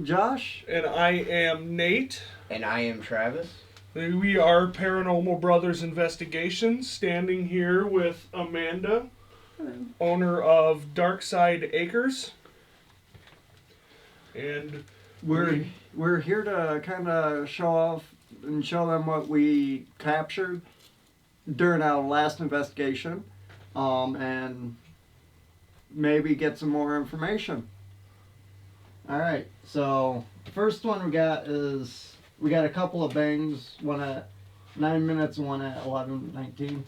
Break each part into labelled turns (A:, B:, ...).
A: am Josh.
B: And I am Nate.
C: And I am Travis.
B: We are Paranormal Brothers Investigations, standing here with Amanda,
D: Hello.
B: owner of Dark Syde Acres. And
A: we're here to kind of show off and show them what we captured during our last investigation, and maybe get some more information. All right, so first one we got is we got a couple of bangs, one at 9 minutes and one at 11:19.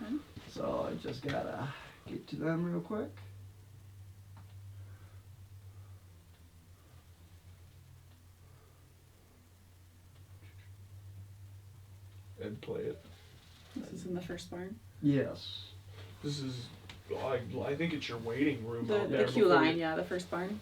D: Okay.
A: So I just gotta get to them real quick.
B: and play it.
D: This is in the first barn.
A: Yes.
B: This is, I think it's your waiting room
D: The
B: out there.
D: queue line, yeah, the first barn.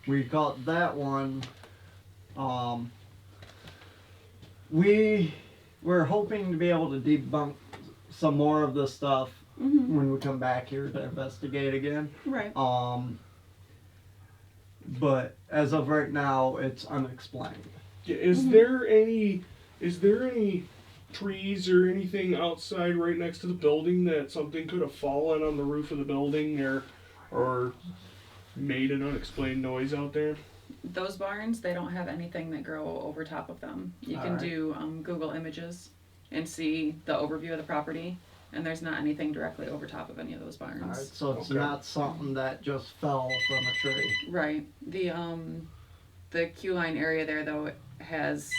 A: We caught that one. We were hoping to be able to debunk some more of this stuff when we come back here to investigate again.
D: Right.
A: But as of right now, it's unexplained.
B: Yeah, is there any trees or anything outside right next to the building that something could have fallen on the roof of the building or made an unexplained noise out there?
D: Those barns, they don't have anything that grow over top of them. You can
A: Alright.
D: do Google images and see the overview of the property, and there's not anything directly over top of any of those barns.
A: Alright, so it's
B: Okay.
A: not something that just fell from a tree.
D: Right. The queue line area there, though, has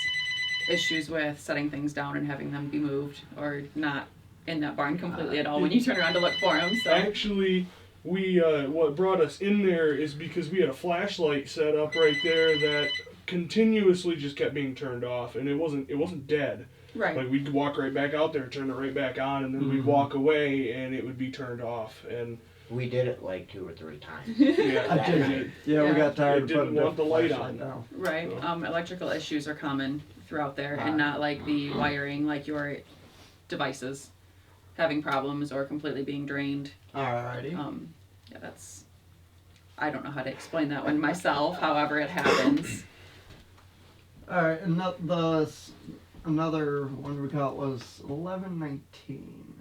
D: issues with setting things down and having them be moved or not in that barn completely at all when you turn around to look for them. So.
B: Actually, we what brought us in there is because we had a flashlight set up right there that continuously just kept being turned off, and it wasn't dead.
D: Right.
B: Like we'd walk right back out there, turn it right back on, and then we'd walk away, and it would be turned off. And
C: We did it like 2 or 3 times.
B: yeah,
A: I did.
B: it-
A: Yeah, we
D: Yeah.
A: got tired
B: It
A: of
B: didn't
A: putting
B: want the light
A: flashlight
B: on.
A: down.
D: Right.
B: So.
D: Electrical issues are common throughout there,
A: Right.
D: and not like the wiring, like your devices having problems or completely being drained.
A: Alrighty.
D: Yeah, that's. I don't know how to explain that one myself. However, it happens.
A: Alright, and another one we caught was 11:19.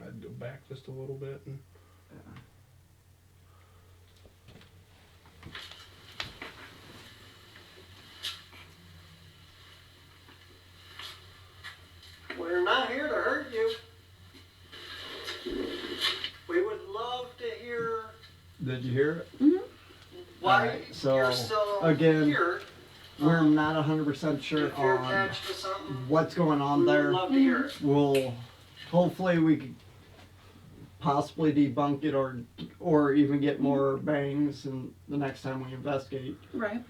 B: I'd go back just a little bit. And
A: We're not here to hurt you. We would love to hear. Did you hear it?
D: Mhm.
A: Why Alright, so,
E: you're still
A: again,
E: here.
A: We're not 100% sure
E: If you're
A: on
E: attached to something,
A: what's going on
E: we would
A: there.
E: love to hear it.
A: We'll hopefully we could possibly debunk it or even get more bangs and the next time we investigate.
D: Right.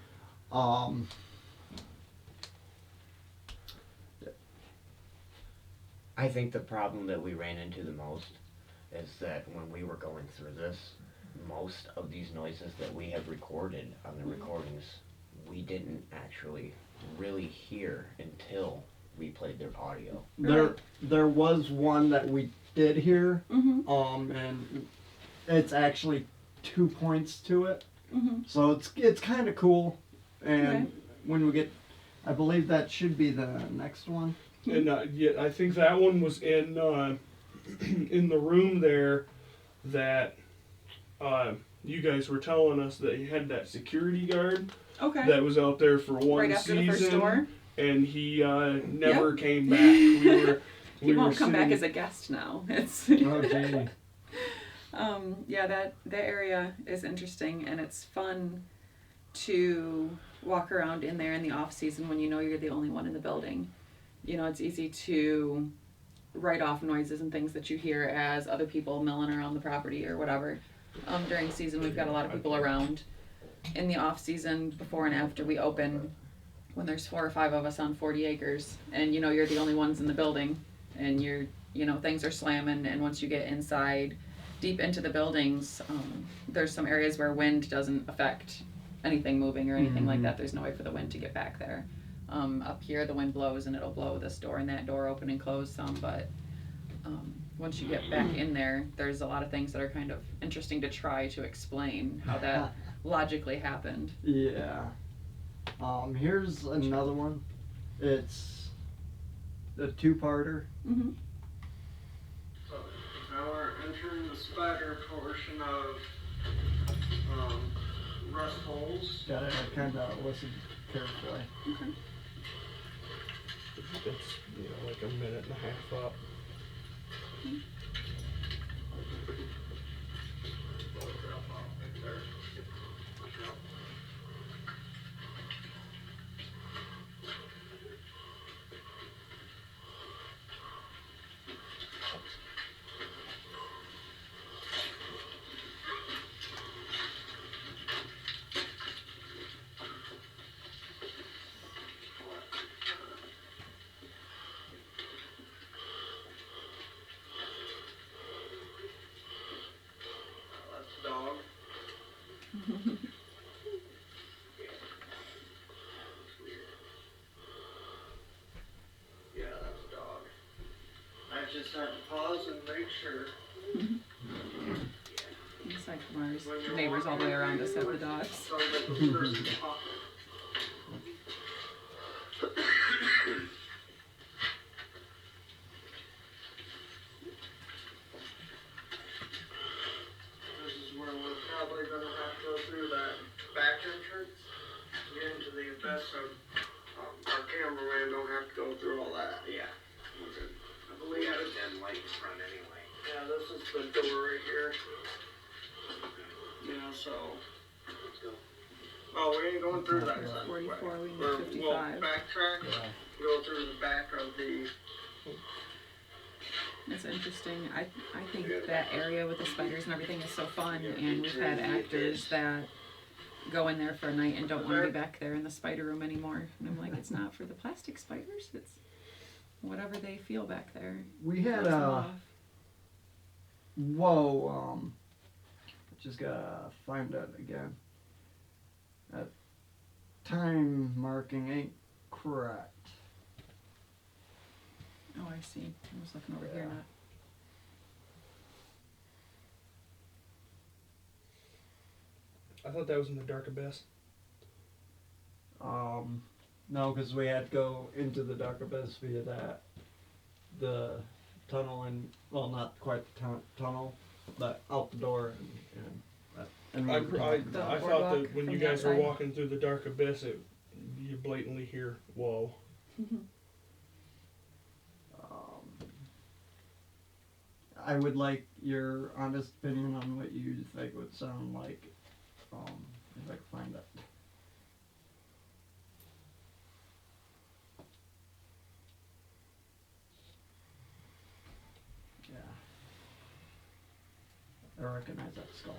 C: I think the problem that we ran into the most is that when we were going through this, most of these noises that we have recorded on the recordings, we didn't actually really hear until we played their audio.
A: There was one that we did hear,
D: Mm-hmm.
A: and it's actually 2 points to it.
D: Mm-hmm.
A: So it's kind of cool, and
D: Okay.
A: when we get, I believe that should be the next one.
B: And yeah, I think that one was in in the room there that you guys were telling us that you had that security guard
D: Okay.
B: that was out there for one
D: Right after
B: season,
D: the first door.
B: and he never came back. We were
D: He
B: we were
D: won't come back
B: sitting-
D: as a guest now. It's.
A: Oh gee.
D: Yeah, that area is interesting, and it's fun to walk around in there in the off season when you know you're the only one in the building. You know, it's easy to write off noises and things that you hear as other people milling around the property or whatever. During season, we've got a lot of people around. In the off season, before and after we open, when there's 4 or 5 of us on 40 acres, and you know you're the only ones in the building, and things are slamming, and once you get inside, deep into the buildings, there's some areas where wind doesn't affect anything moving or anything like that. There's no way for the wind to get back there. Up here, the wind blows and it'll blow this door and that door open and close some, but once you get back in there, there's a lot of things that are kind of interesting to try to explain how that logically happened.
A: Yeah. Here's another one. It's a two-parter.
D: Mm-hmm.
A: So now we're entering the spider portion of rust holes. Gotta kind of listen carefully.
D: Okay.
B: It's like a minute and a half up.
A: Dog. Yeah, that's a dog. I just had to pause and make sure.
D: It's like Mars. Neighbors all the way around us have the dogs.
A: So that the person's pocket. This is where we're probably gonna have to go through that back entrance to get into the abyss, so our cameraman don't have to go through all that. Yeah. We're good. I believe
C: got a dim light in front anyway.
A: Yeah, this is the door right here. Yeah, so.
C: Let's go.
A: Oh, we ain't going through that side.
D: 44, we need
A: We'll
D: 55.
A: backtrack, go through the back of the.
D: It's interesting. I think that area with the spiders and everything is so fun, and we've had actors that go in there for a night and don't want to be back there in the spider room anymore. And I'm like, it's not for the plastic spiders. It's whatever they feel back there.
A: We had
D: Throws them off.
A: whoa, just gotta find it again. That time marking ain't correct.
D: Oh, I see. I was looking over here.
A: Yeah.
B: I thought that was in the dark abyss.
A: No, because we had to go into the dark abyss via the tunnel, and well, not quite the tunnel, but out the door and
B: I
D: The
B: thought
D: boardwalk
B: that when
D: from
B: you
D: the
B: guys were
D: outside.
B: walking through the dark abyss, you blatantly hear "whoa."
A: I would like your honest opinion on what you think would sound like, if I can find it. Yeah. I recognize that skull.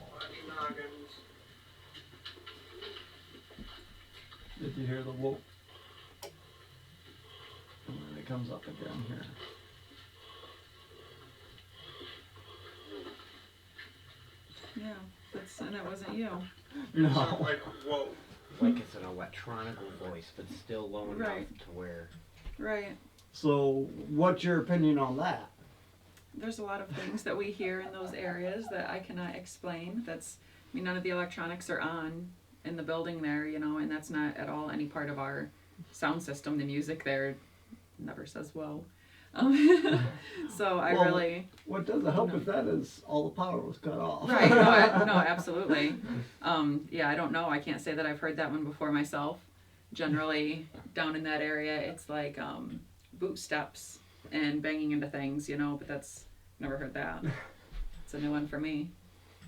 A: Did you hear the whoop? And then it comes up again here.
D: Yeah, and it wasn't you.
A: No.
C: Like, whoa. Like it's an electronic voice, but still low enough
D: Right.
C: to where.
D: Right.
A: So, what's your opinion on that?
D: There's a lot of things that we hear in those areas that I cannot explain. None of the electronics are on in the building there, and that's not at all any part of our sound system. The music there never says whoa. So I
A: Well,
D: really.
A: What doesn't help
D: No.
A: with that is all the power was cut off.
D: Right, no, absolutely. Yeah, I don't know. I can't say that I've heard that one before myself. Generally, down in that area, it's like boot steps and banging into things, but that's, never heard that. It's a new one for me.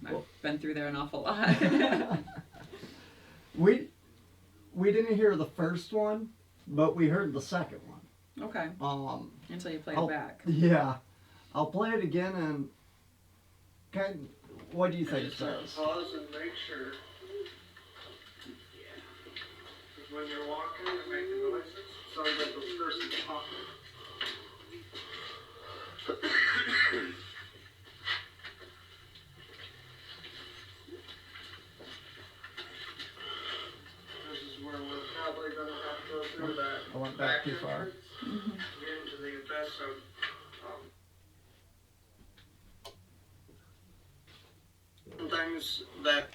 D: I've been through there an awful lot.
A: We didn't hear the first one, but we heard the second one.
D: Okay, until you play
A: I'll-
D: it back.
A: Yeah, I'll play it again and what do you think it says?
E: Pause and make sure. Because when you're walking and making noises, it sounds like the person's talking.
A: This is where we're probably gonna have to go through that.
F: I went back too far.
A: entrance to get into the abyss of things that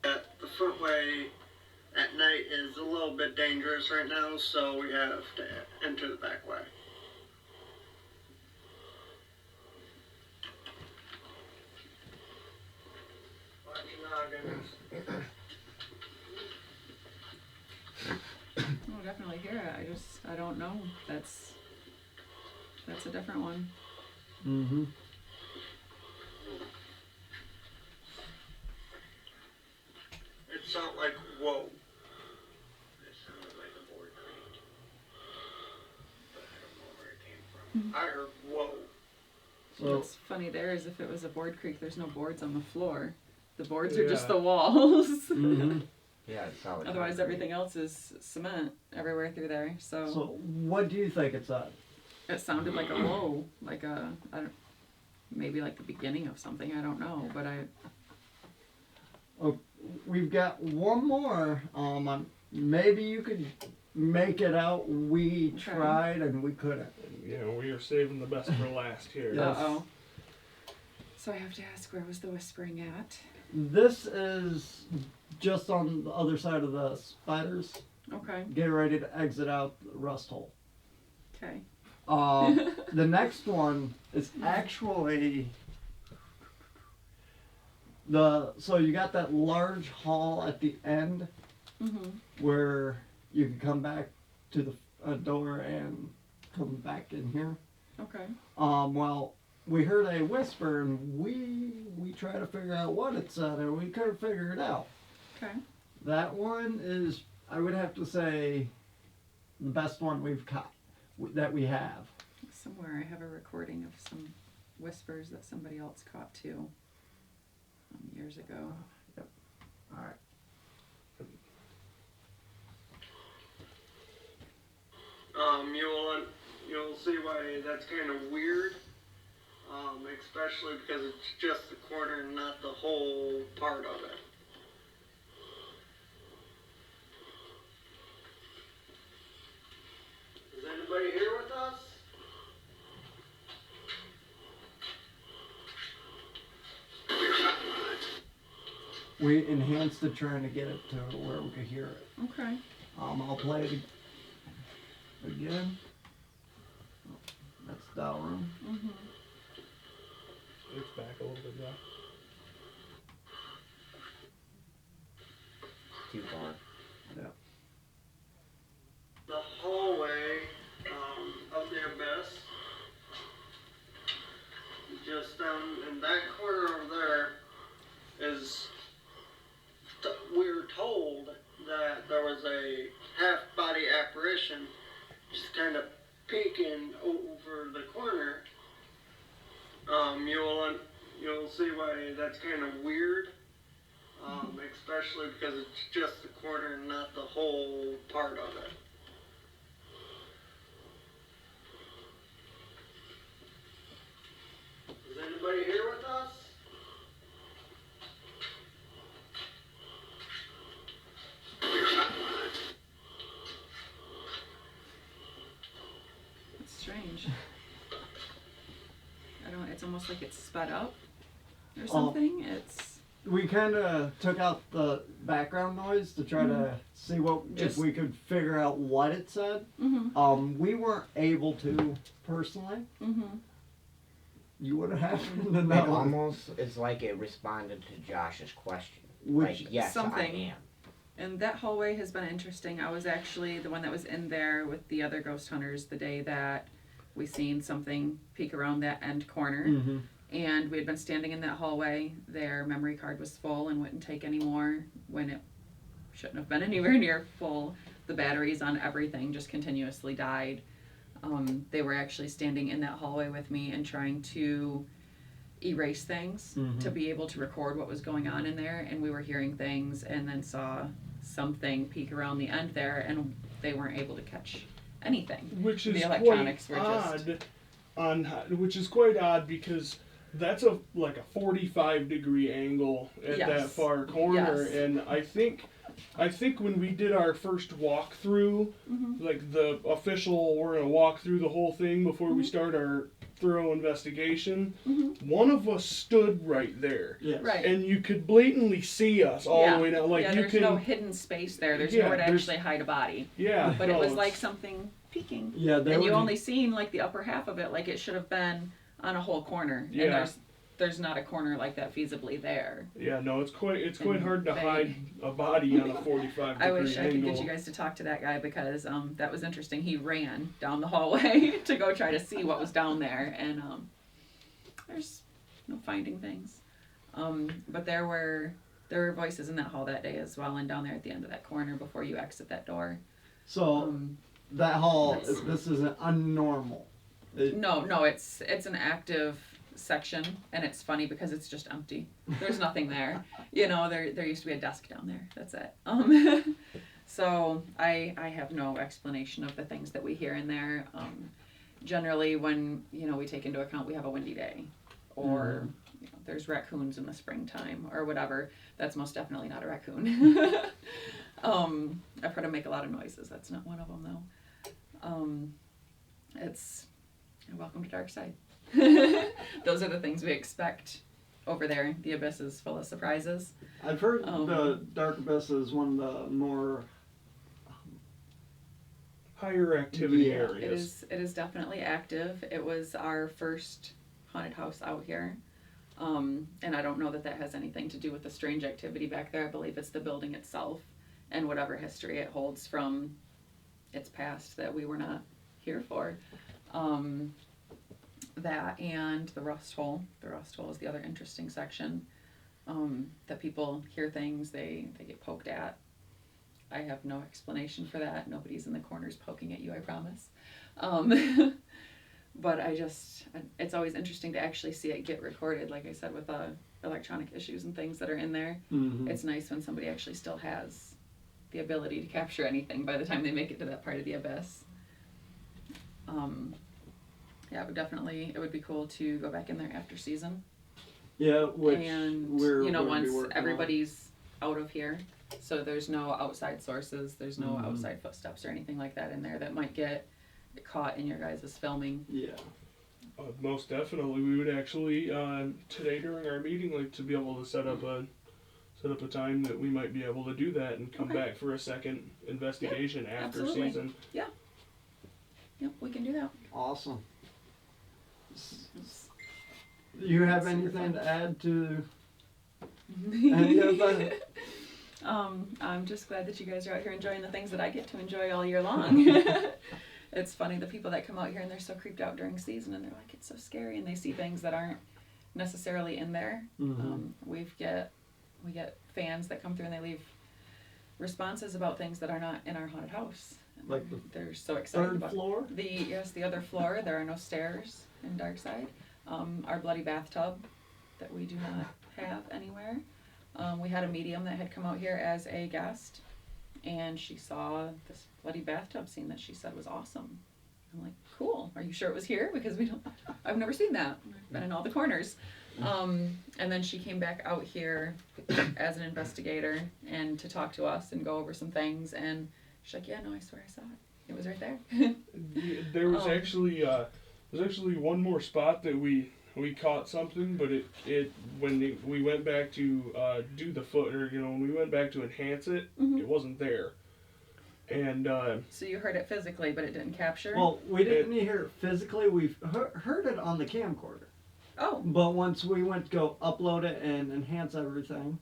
A: the footway at night is a little bit dangerous right now, so we have to enter the back way. Watch your noggins.
D: I'll definitely hear it. I don't know. That's a different one.
A: Mm-hmm. It sounded like whoa. It sounded like a board creak. But I don't know where it came from. I heard whoa.
F: So
D: What's funny there is if it was a board creek, there's no boards on the floor. The boards are just
B: Yeah.
D: the walls.
A: Mm-hmm.
C: Yeah, it's solid.
D: Otherwise,
C: concrete.
D: everything else is cement everywhere through there. So
A: So what do you think it's at?
D: it sounded like a whoa, like a maybe like the beginning of something. I don't know, but
A: We've got one more. Maybe you could make it out. We
D: Okay.
A: tried and we couldn't.
B: You know, we are saving the best for last here.
A: Yeah.
D: uh oh. So I have to ask, where was the whispering at?
A: This is just on the other side of the spiders.
D: Okay.
A: Get ready to exit out the rust hole.
D: Okay.
A: The next one is actually so you got that large hall at the end
D: Mhm.
A: where you can come back to the door and come back in here.
D: Okay.
A: Well, we heard a whisper and we tried to figure out what it said and we couldn't figure it out.
D: Okay.
A: That one is, I would have to say, the best one we've caught that we have.
D: Somewhere I have a recording of some whispers that somebody else caught too. Years ago.
A: All right. You'll see why that's kind of weird. Especially because it's just the corner and not the whole part of it. Is anybody here with us? We enhanced it trying to get it to where we could hear it.
D: Okay.
A: I'll play it again. That's dial room.
D: Mhm.
B: It's back a little bit now.
C: Too far.
A: The hallway of the abyss, just down in that corner over there, is. We were told that there was a half-body apparition just kind of peeking over the corner. You'll see why that's kind of weird. Especially because it's just the corner and not the whole part of it. Is anybody here with us?
D: It's strange. It's almost like it's sped up or something. It's
A: We kind of took out the background noise to try to see what if we could figure out what it said. We weren't able to personally. You would have happened to
C: It
A: know.
C: almost is like it responded to Josh's question.
A: Which
C: like, yes,
D: something.
C: I am.
D: And that hallway has been interesting. I was actually the one that was in there with the other ghost hunters the day that we seen something peek around that end corner. And we had been standing in that hallway. Their memory card was full and wouldn't take any more when it shouldn't have been anywhere near full. The batteries on everything just continuously died. They were actually standing in that hallway with me and trying to erase things to be able to record what was going on in there. And we were hearing things and then saw something peek around the end there and they weren't able to catch anything.
B: Which is
D: The
B: quite
D: electronics were just-
B: odd. which is quite odd because that's a 45-degree angle at
D: Yes.
B: that far corner,
D: Yes.
B: and I think when we did our first walkthrough, like the official, we're gonna walk through the whole thing before we start our thorough investigation. One of us stood right there,
A: Yes.
D: Right.
B: and you could blatantly see us all the way down. Like
D: yeah,
B: you
D: there's
B: can,
D: no hidden space there. There's
B: Yeah,
D: nowhere to
B: there's-
D: actually hide a body.
B: yeah,
D: But
B: no,
D: it was
B: it's-
D: like something peeking.
A: Yeah, they
D: And you
A: would-
D: only seen like the upper half of it, like it should have been on a whole corner.
B: Yeah.
D: And there's not a corner like that feasibly there.
B: Yeah, no, it's quite
D: And
B: hard to
D: they-
B: hide a body on a 45-degree
D: I wish I could
B: angle.
D: get you guys to talk to that guy because that was interesting. He ran down the hallway to go try to see what was down there, and there's no finding things. But there were voices in that hall that day as well, and down there at the end of that corner before you exit that door.
A: So that hall,
D: that's-
A: this isn't unnormal.
D: No, it's an active section, and it's funny because it's just empty. There's nothing there. You know, there used to be a desk down there. That's it. So I have no explanation of the things that we hear in there. Generally, when we take into account we have a windy day, or there's raccoons in the springtime or whatever, that's most definitely not a raccoon. I've heard them make a lot of noises. That's not one of them though. It's welcome to Dark Side. Those are the things we expect over there. The abyss is full of surprises.
A: I've heard the Dark Abyss is one of the more
B: Higher activity
A: Yeah.
B: areas.
D: It is definitely active. It was our first haunted house out here. And I don't know that has anything to do with the strange activity back there. I believe it's the building itself and whatever history it holds from its past that we were not here for. That and the rust hole. The rust hole is the other interesting section. That people hear things, they get poked at. I have no explanation for that. Nobody's in the corners poking at you, I promise. But it's always interesting to actually see it get recorded. Like I said, with electronic issues and things that are in there, it's nice when somebody actually still has the ability to capture anything by the time they make it to that part of the abyss. Yeah, it would be cool to go back in there after season.
A: Yeah, which
D: And
A: we're
D: you know,
A: going to be
D: once
A: working on.
D: everybody's out of here, so there's no outside sources, there's no outside footsteps or anything like that in there that might get caught in your guys' filming.
A: Yeah.
B: Most definitely, we would actually today during our meeting like to be able to set up a time that we might be able to do that and come back for a second investigation after
D: absolutely.
B: season.
D: Yep, we can do that.
A: Awesome. You have anything to add to any of that?
D: I'm just glad that you guys are out here enjoying the things that I get to enjoy all year long. It's funny, the people that come out here and they're so creeped out during season and they're like, it's so scary, and they see things that aren't necessarily in there. We get fans that come through and they leave responses about things that are not in our haunted house. And
A: Like
D: they're so excited
A: Third
D: about
A: floor?
D: the other floor. There are no stairs in Dark Side. Our bloody bathtub that we do not have anywhere. We had a medium that had come out here as a guest, and she saw this bloody bathtub scene that she said was awesome. I'm like, cool. Are you sure it was here? Because I've never seen that. I've been in all the corners. And then she came back out here as an investigator and to talk to us and go over some things. And she's like, yeah, no, I swear I saw it. It was right there.
B: There was actually one more spot that we caught something, but we went back to do the foot, or when we went back to enhance it, it wasn't there. And
D: So you heard it physically, but it didn't capture?
A: Well, we didn't hear it physically. We heard it on the camcorder.
D: Oh.
A: But once we went to go upload it and enhance everything,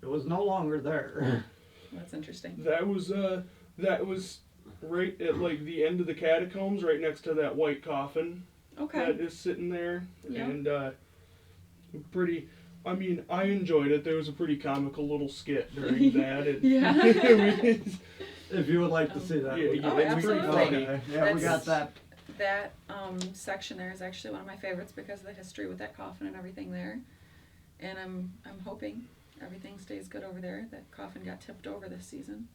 A: it was no longer there.
D: That's interesting.
B: that was right at like the end of the catacombs, right next to that white coffin
D: Okay.
B: that is sitting there.
D: Yeah.
B: And pretty. I mean, I enjoyed it. There was a pretty comical little skit during that.
D: Yeah.
A: If you would like to see that.
B: Yeah,
A: we
B: yeah,
D: Oh,
A: can-
D: absolutely.
A: Okay. Yeah, we got
D: That's-
A: that.
D: That section there is actually one of my favorites because of the history with that coffin and everything there. And I'm hoping everything stays good over there. That coffin got tipped over this season.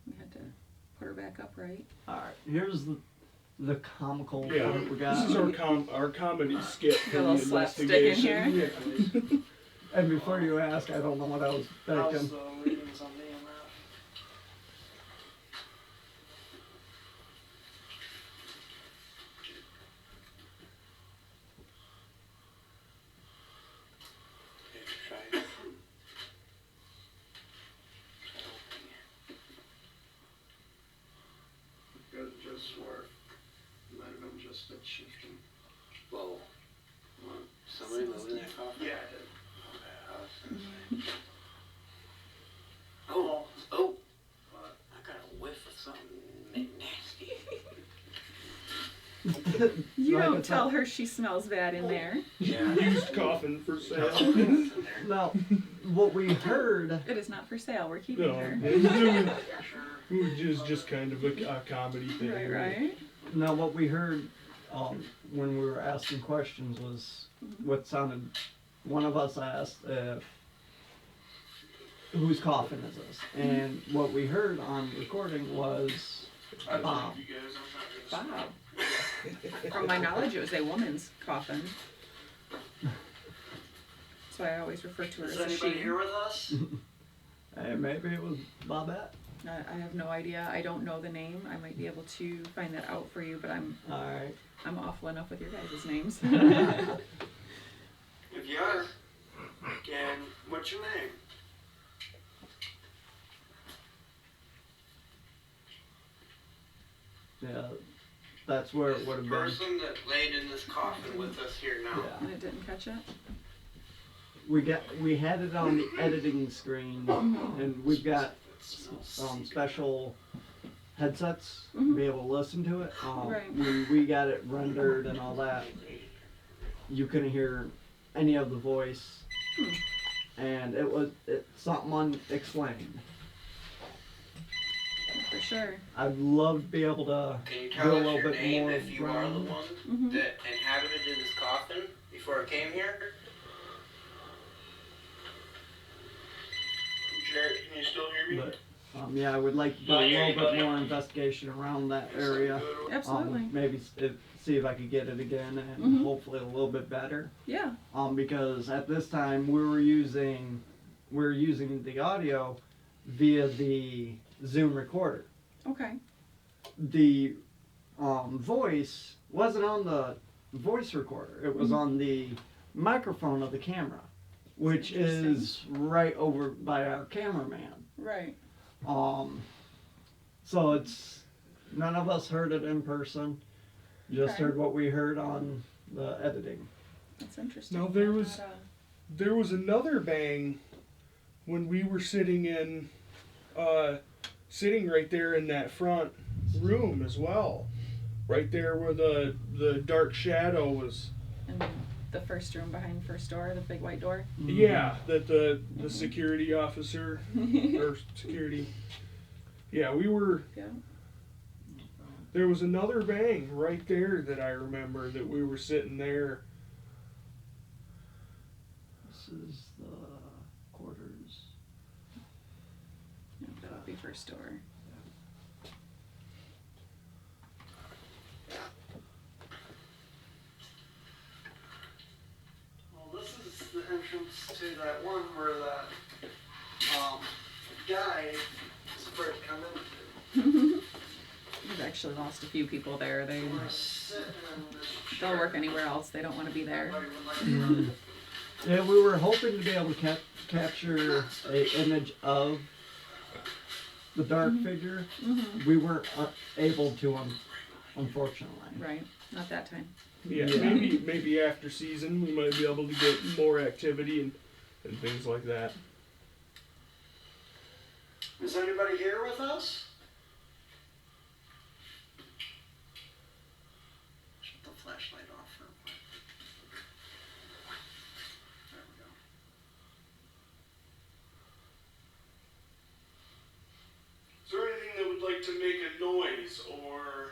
D: We had to put her back upright.
A: All right. Here's the comical
B: Yeah,
A: part we
B: this is
A: got.
B: our comedy skit for
D: Got a
B: the
D: little slapstick in
B: investigation.
D: here.
B: Yeah.
A: And before you ask, I don't know what I was
F: How's
A: thinking.
F: leaving something in that?
G: Because just where might have been just a shifting.
H: Whoa. Somebody moved in that coffin?
G: Yeah, I did.
H: Okay, I was gonna say. Oh, oh! I got a whiff of something nasty.
D: You
A: Like
D: don't
A: it's
D: tell
A: a-
D: her she smells bad in there.
H: Yeah.
B: Used coffin for sale.
H: In there.
A: Now, what we heard,
D: It is not for sale. We're keeping
B: No,
D: her.
B: it was just kind of a comedy thing.
D: Right.
A: what we heard when we were asking questions was what sounded. One of us asked if whose coffin is this, and what we heard on recording was Bob.
G: You guys, I'm not gonna
D: Bob. From my knowledge, it was a woman's coffin. So I always refer to her
G: Is
D: as a
G: anybody
D: she.
G: here with us?
A: Hey, maybe it was Bobette.
D: I have no idea. I don't know the name. I might be able to find that out for you, but I'm
A: All right.
D: awful enough with your guys' names.
G: If you are, and what's your name?
A: Yeah, that's where it
H: Is
A: would
H: the
A: have been.
H: person that laid in this coffin with us here now.
A: Yeah.
D: And it didn't catch it?
A: We had it on the editing screen, and we've got special headsets to be able to listen to it.
D: Right.
A: When we got it rendered and all that, you couldn't hear any of the voice, and it's something unexplained.
D: For sure.
A: I'd love to be able to
H: Can you
A: do
H: tell
A: a
H: us
A: little
H: your
A: bit
H: name
A: more
H: if you are the
A: ground.
H: one
D: Mhm.
H: that inhabited this coffin before it came here? Jared, can you still hear me?
A: But yeah, I would like to do a little bit more investigation around that area.
D: Absolutely.
A: Maybe see if I could get it again, and
D: Mhm.
A: hopefully a little bit better.
D: Yeah.
A: Because at this time we were using the audio via the Zoom recorder.
D: Okay.
A: The voice wasn't on the voice recorder. It was on the microphone of the camera, which is right over by our cameraman.
D: Right.
A: So it's none of us heard it in person. Just
D: Okay.
A: heard what we heard on the editing.
D: That's interesting.
B: Now, there
D: I'm
B: was-
D: not,
B: There was another bang when we were sitting right there in that front room as well. Right there where the dark shadow was.
D: in the first room behind first door, the big white door.
B: Yeah, that the security officer or security. Yeah, we were.
D: Yeah.
B: There was another bang right there that I remember that we were sitting there.
A: This is the quarters.
D: Yeah, that would be first door.
G: Well, this is the entrance to that one where that guy is afraid to come into.
D: We've actually lost a few people there.
G: We're sitting in this
D: They'll work
G: chair.
D: anywhere else. They don't want to be there.
G: Everybody would like
A: Yeah, we were hoping to be able to capture a image of the dark figure.
D: Mm-hmm.
A: We weren't able to, unfortunately.
D: Right. Not that time.
B: Yeah,
A: Yeah.
B: maybe after season we might be able to get more activity and things like that.
G: Is anybody here with us? Shut the flashlight off real quick. There we go.
B: Is there anything that would like to make a noise or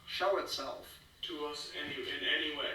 G: Show itself.
B: to us in any way?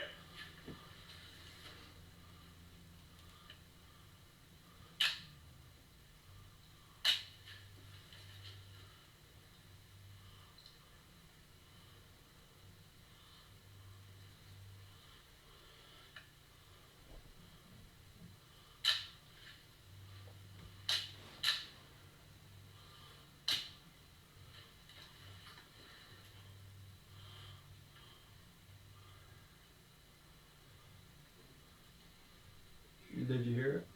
A: Did you hear it?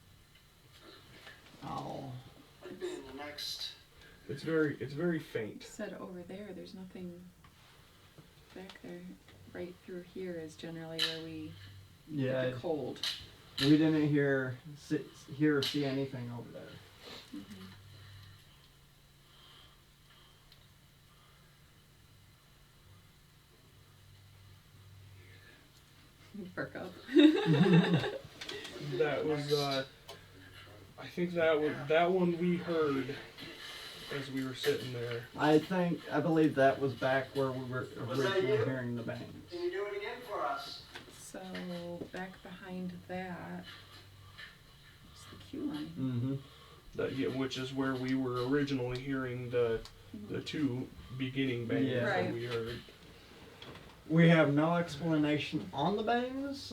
A: Oh.
G: Might be in the next.
B: It's very faint.
D: Said over there's nothing back there. Right through here is generally where we
A: Yeah,
D: get the cold.
A: we didn't hear or see anything over there.
D: Perk up.
B: That was I think that one we heard as we were sitting there.
A: I believe that was back where we were
G: Was that
A: originally
G: you?
A: hearing the bangs.
G: Can you do it again for us?
D: So back behind that, it's the queue line.
A: Mm-hmm.
B: Which is where we were originally hearing the two beginning bangs
A: Yeah.
B: that
D: Right.
B: we heard.
A: We have no explanation on the bangs.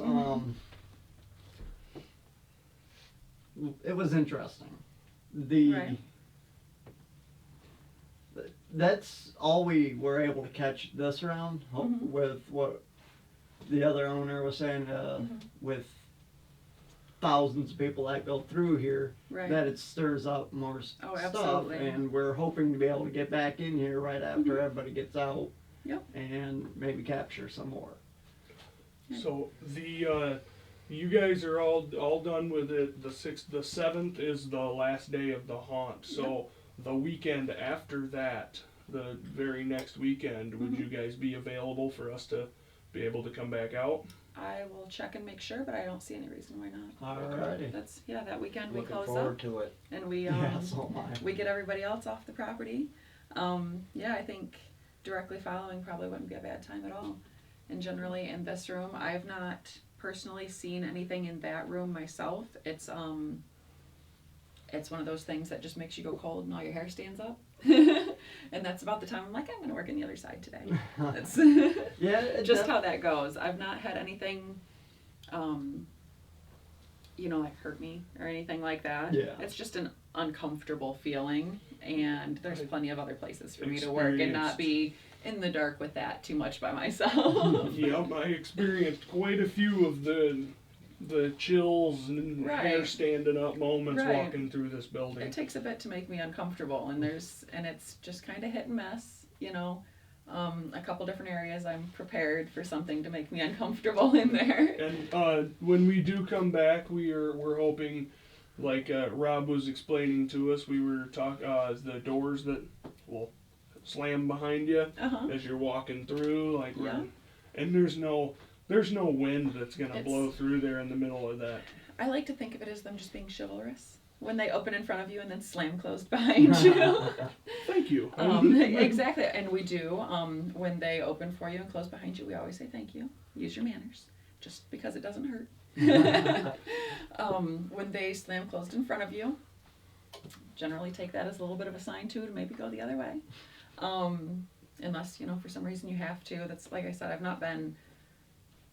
A: It was interesting.
D: Right.
A: That's all we were able to catch this round with what the other owner was saying. With thousands of people that go through here,
D: Right.
A: that it stirs up more
D: Oh,
A: stuff,
D: absolutely.
A: and we're hoping to be able to get back in here right after everybody gets out.
D: Yep.
A: And maybe capture some more.
B: So you guys are all done with it. The 7th is the last day of the haunt. So the weekend after that, the very next weekend, would you guys be available for us to be able to come back out?
D: I will check and make sure, but I don't see any reason why not.
A: Alrighty.
D: That's that weekend we
C: Looking
D: close
C: forward
D: up
C: to it.
D: and we
A: Yeah, so am I.
D: we get everybody else off the property. I think directly following probably wouldn't be a bad time at all. And generally in this room, I've not personally seen anything in that room myself. It's one of those things that just makes you go cold and all your hair stands up. And that's about the time I'm like, I'm gonna work on the other side today. That's
A: Yeah,
D: just how that goes. I've not had anything like hurt me or anything like that.
A: Yeah.
D: It's just an uncomfortable feeling, and there's plenty of other places for me to work and not be in the dark with that too much by myself.
B: Yep, I experienced quite a few of the chills and hair
D: Right.
B: standing up moments
D: Right.
B: walking through this building.
D: It takes a bit to make me uncomfortable, and it's just kind of hit and miss, a couple different areas I'm prepared for something to make me uncomfortable in there.
B: And when we do come back, we're hoping, like Rob was explaining to us, we were the doors that will slam behind you as you're walking through, and there's no wind that's gonna blow through there in the middle of that.
D: I like to think of it as them just being chivalrous when they open in front of you and then slam closed behind you.
B: Thank you.
D: Exactly, and we do. When they open for you and close behind you, we always say thank you. Use your manners, just because it doesn't hurt. When they slam closed in front of you, generally take that as a little bit of a sign too to maybe go the other way. Unless, for some reason you have to. That's, like I said,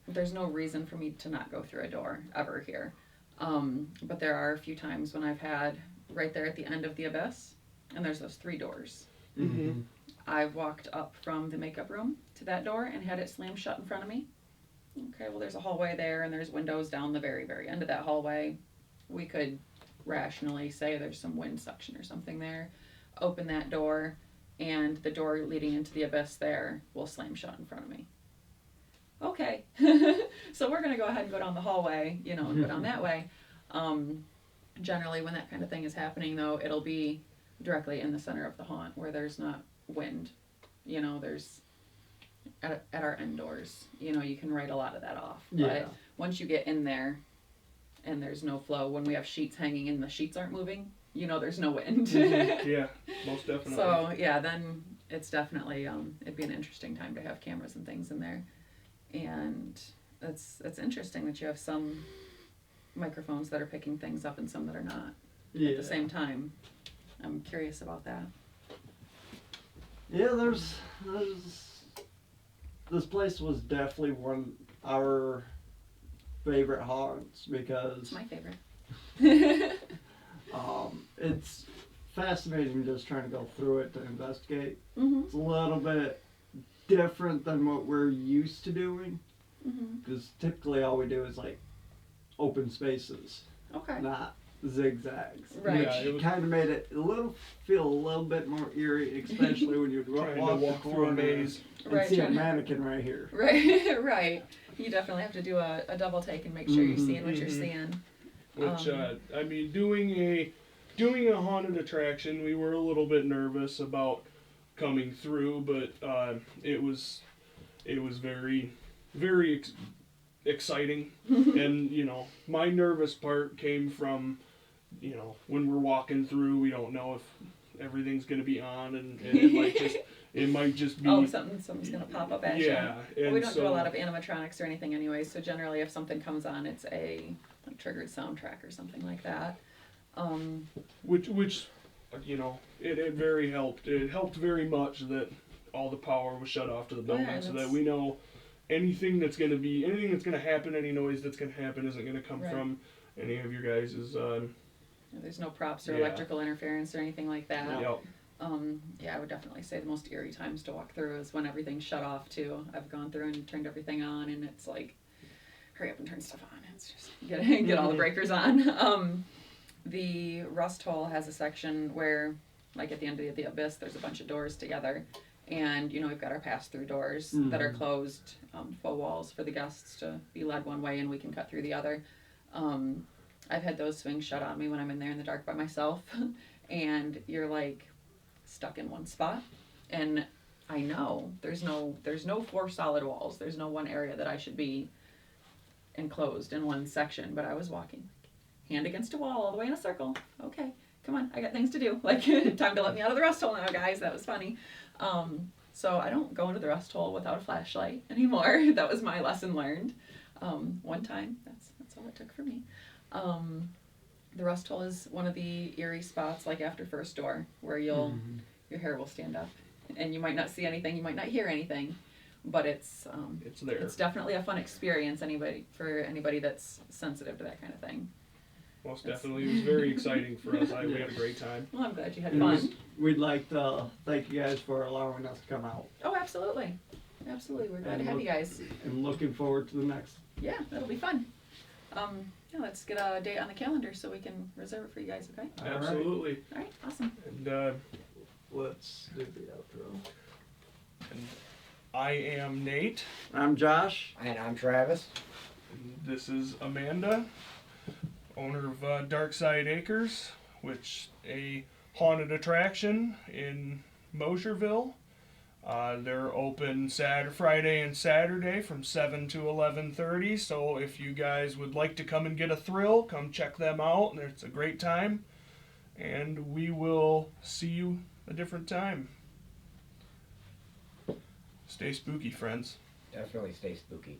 D: there's no reason for me to not go through a door ever here. But there are a few times when I've had right there at the end of the abyss, and there's those 3 doors.
A: Mm-hmm.
D: I've walked up from the makeup room to that door and had it slam shut in front of me. Okay, well, there's a hallway there, and there's windows down the very, very end of that hallway. We could rationally say there's some wind suction or something there. Open that door, and the door leading into the abyss there will slam shut in front of me. Okay, so we're gonna go ahead and go down the hallway, and go down that way. Generally, when that kind of thing is happening, though, it'll be directly in the center of the haunt where there's not wind. There's at our end doors. You can write a lot of that off.
A: Yeah.
D: But once you get in there, and there's no flow, when we have sheets hanging and the sheets aren't moving, there's no wind.
B: Yeah, most definitely.
D: So yeah, then it's definitely it'd be an interesting time to have cameras and things in there. And it's interesting that you have some microphones that are picking things up and some that are not at the same time. I'm curious about that.
A: Yeah, there's this place was definitely one of our favorite haunts because
D: It's my favorite.
A: it's fascinating just trying to go through it to investigate.
D: Mm-hmm.
A: It's a little bit different than what we're used to doing
D: Mm-hmm.
A: because typically all we do is like open spaces
D: Okay.
A: not zigzags.
D: Right.
B: Yeah, it was
A: Kind of made it feel a little bit more eerie, especially when you'd
B: trying to
A: walk
B: walk
A: the
B: through a
A: corner
B: maze.
A: and
D: Right,
A: see a
D: trying to-
A: mannequin right here.
D: Right, right. You definitely have to do a double take and make sure you're
A: Mhm.
D: seeing what you're
B: Mhm.
D: seeing.
B: Which I mean, doing a haunted attraction, we were a little bit nervous about coming through, but it was very exciting. And you know, my nervous part came from, you know, when we're walking through, we don't know if everything's gonna be on, and it might just be.
D: Oh, something's gonna pop up at you.
B: Yeah,
D: Well,
B: and
D: we don't do a
B: so-
D: lot of animatronics or anything anyway, so generally if something comes on, it's a triggered soundtrack or something like that.
B: Which you know, it very helped. It helped very much that all the power was shut off to the building,
D: yeah,
B: so that
D: that's-
B: we know anything that's gonna happen, any noise that's gonna happen isn't gonna come
D: Right.
B: from any of your guys's.
D: There's no props or
B: Yeah.
D: electrical interference or anything like that.
B: Yep.
D: Yeah, I would definitely say the most eerie times to walk through is when everything's shut off too. I've gone through and turned everything on, and it's like, hurry up and turn stuff on. It's just get all the breakers on. The Rust Hole has a section where, like at the end of the abyss, there's a bunch of doors together, and you know we've got our pass-through doors that are closed, faux walls for the guests to be led one way, and we can cut through the other. I've had those swings shut on me when I'm in there in the dark by myself, and you're like stuck in one spot, and I know there's no four solid walls. There's no one area that I should be enclosed in one section, but I was walking hand against a wall all the way in a circle. Okay, come on, I got things to do. Like, time to let me out of the rust hole now, guys. That was funny. So I don't go into the rust hole without a flashlight anymore. That was my lesson learned. One time, that's all it took for me. The rust hole is one of the eerie spots, like after first door, where your hair will stand up, and you might not see anything, you might not hear anything, but it's
B: there.
D: It's definitely a fun experience. For anybody that's sensitive to that kind of thing.
B: Most definitely, it was very exciting for us. We had a great time.
D: Well, I'm glad you had
A: And
D: fun.
A: we'd like to thank you guys for allowing us to come out.
D: Oh, absolutely, absolutely. We're glad to have you guys.
A: And looking forward to the next.
D: Yeah, that'll be fun. Yeah, let's get a date on the calendar so we can reserve it for you guys. Okay.
A: All right.
B: Absolutely.
D: All right. Awesome.
B: And
A: Let's do the outro.
B: I am Nate.
A: I'm Josh.
C: And I'm Travis.
B: And this is Amanda, owner of Dark Syde Acres, which a haunted attraction in Mosherville. They're open Friday and Saturday from 7 to 11:30. So if you guys would like to come and get a thrill, come check them out. And it's a great time. And we will see you a different time. Stay spooky, friends.
C: Definitely stay spooky.